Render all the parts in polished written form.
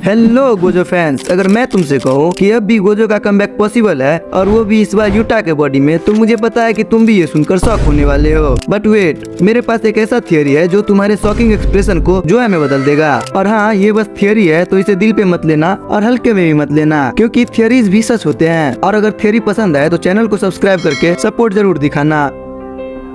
Hello Gojo fans, अगर मैं तुमसे कहूँ कि अब भी गोजो का कमबैक पॉसिबल है और वो भी इस बार यूटा के बॉडी में, तो मुझे पता है कि तुम भी ये सुनकर शॉक होने वाले हो। बट वेट, मेरे पास एक ऐसा थियरी है जो तुम्हारे शॉकिंग एक्सप्रेशन को जो में बदल देगा। और हाँ, ये बस थियरी है, तो इसे दिल पे मत लेना और हल्के में भी मत लेना, क्योंकि थियरीज भी सच होते हैं। और अगर थियरी पसंद आए तो चैनल को सब्सक्राइब करके सपोर्ट जरूर दिखाना।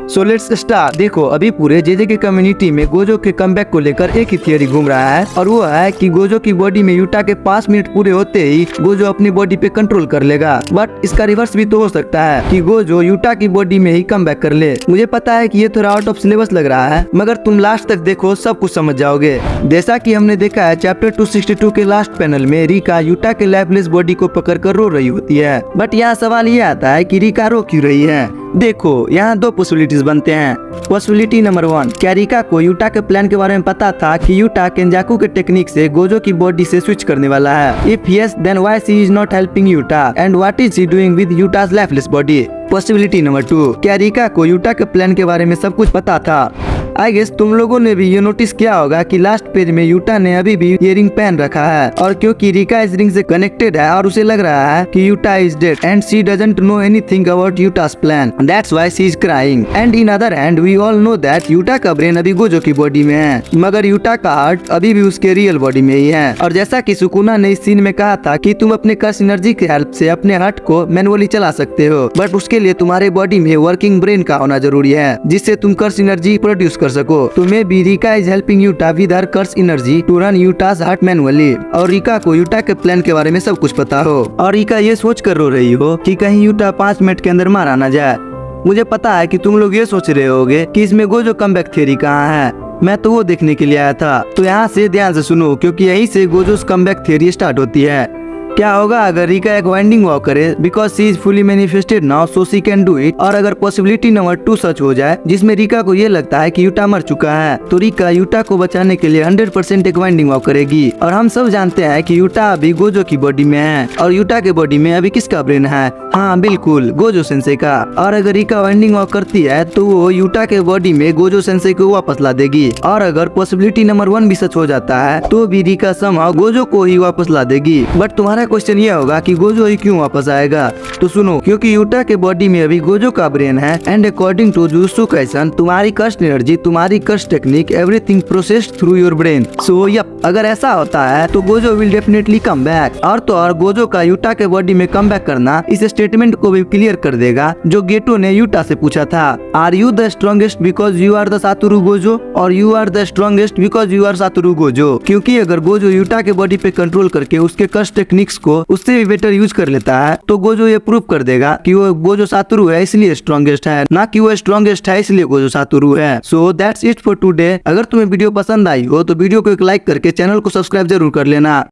So let's start. देखो, अभी पूरे जेजे के कम्युनिटी में गोजो के कमबैक को लेकर एक ही थियरी घूम रहा है, और वो है कि गोजो की बॉडी में यूटा के 5 मिनट पूरे होते ही गोजो अपनी बॉडी पे कंट्रोल कर लेगा। बट इसका रिवर्स भी तो हो सकता है कि गोजो यूटा की बॉडी में ही कमबैक कर ले। मुझे पता है कि ये थोड़ा आउट ऑफ सिलेबस लग रहा है, मगर तुम लास्ट तक देखो, सब कुछ समझ जाओगे। जैसा कि हमने देखा है चैप्टर 262 के लास्ट पैनल में, रिका यूटा के लाइफलेस बॉडी को पकड़ कर रो रही होती है। बट यहाँ सवाल ये आता है कि रिका रो क्यों रही है। देखो, यहाँ दो पॉसिबिलिटीज बनते हैं। पॉसिबिलिटी नंबर 1, क्या रिका को यूटा के प्लान के बारे में पता था कि यूटा केंजाकू के टेक्निक से गोजो की बॉडी से स्विच करने वाला है? If yes, then why she is not helping Yuta and what is she doing with Yuta's lifeless body? Possibility number 2, क्या रिका को यूटा के प्लान के बारे में सब कुछ पता था? आई गेस तुम लोगों ने भी ये नोटिस किया होगा कि लास्ट पेज में यूटा ने अभी भी ये रिंग पहन रखा है, और क्योंकि रिका इस रिंग से कनेक्टेड है और उसे लग रहा है कि Yuta is dead and she doesn't know anything about Yuta's plan, that's why she is crying. And in other hand we all know that Yuta का ब्रेन अभी गोजो की बॉडी में है, मगर यूटा का हार्ट अभी भी उसके रियल बॉडी में ही है। और जैसा कि सुकुना ने इस सीन में कहा था कि तुम अपने कर्स एनर्जी की हेल्प से अपने हार्ट को मैनुअली चला सकते हो, बट उसके लिए तुम्हारे बॉडी में वर्किंग ब्रेन का होना जरूरी है, जिससे तुम कर्स एनर्जी प्रोड्यूस कर सको। तुम्हें भी Rika is helping Yuta with her curse energy to run Yuta's heart manually. और रिका को यूटा के प्लान के बारे में सब कुछ पता हो, और रिका ये सोच कर रो रही हो कि कहीं यूटा 5 मिनट के अंदर मारा ना जाए। मुझे पता है कि तुम लोग ये सोच रहे होगे कि इसमें गोजो कमबैक थ्योरी कहाँ है। मैं तो वो देखने के लिए आया था, तो यहाँ से ध्यान से सुनो, क्योंकि यहीं से गोजोस कमबैक थ्योरी स्टार्ट होती है। क्या होगा अगर रिका एक वाइंडिंग वॉक करे, because she is fully manifested now so she can do it. और अगर पॉसिबिलिटी नंबर 2 सच हो जाए, जिसमें रिका को ये लगता है कि यूटा मर चुका है, तो रिका यूटा को बचाने के लिए 100% एक वाइंडिंग वॉक करेगी। और हम सब जानते हैं कि यूटा अभी गोजो की बॉडी में है, और यूटा के बॉडी में अभी किसका ब्रेन है? हाँ बिल्कुल, गोजो सेंसे का। और अगर रिका वाइंडिंग वॉक करती है तो वो यूटा के बॉडी में गोजो सेंसे को वापस ला देगी। और अगर पॉसिबिलिटी नंबर 1 भी सच हो जाता है, तो भी रिका समहाउ गोजो को ही वापस ला देगी। बट तुम्हारा क्वेश्चन ये होगा कि गोजो ही क्यों वापस आएगा? तो सुनो, क्योंकि यूटा के बॉडी में अभी गोजो का ब्रेन है, and according to Jujutsu Kaisen, तुम्हारी कर्स्ट एनर्जी, तुम्हारी cursed technique, everything processed through your brain. So yup, अगर ऐसा होता है तो Gojo will definitely come back. और तो और गोजो का यूटा के बॉडी में कम बैक करना इस स्टेटमेंट को भी क्लियर कर देगा जो गेटो ने यूटा से पूछा था, are you the strongest because you are the Satoru Gojo, और you are the strongest because you are Satoru Gojo? क्योंकि अगर गोजो यूटा के बॉडी पे कंट्रोल करके उसके कर्स्ट टेक्निक्स को उससे भी बेटर यूज कर लेता है, तो गोजो ये प्रूव कर देगा कि वो गोजो सातोरू है इसलिए स्ट्रॉन्गेस्ट है, ना कि वो स्ट्रॉन्गेस्ट है इसलिए गोजो सातोरू है। So that's it for today. अगर तुम्हें वीडियो पसंद आई हो तो वीडियो को एक लाइक करके चैनल को सब्सक्राइब जरूर कर लेना।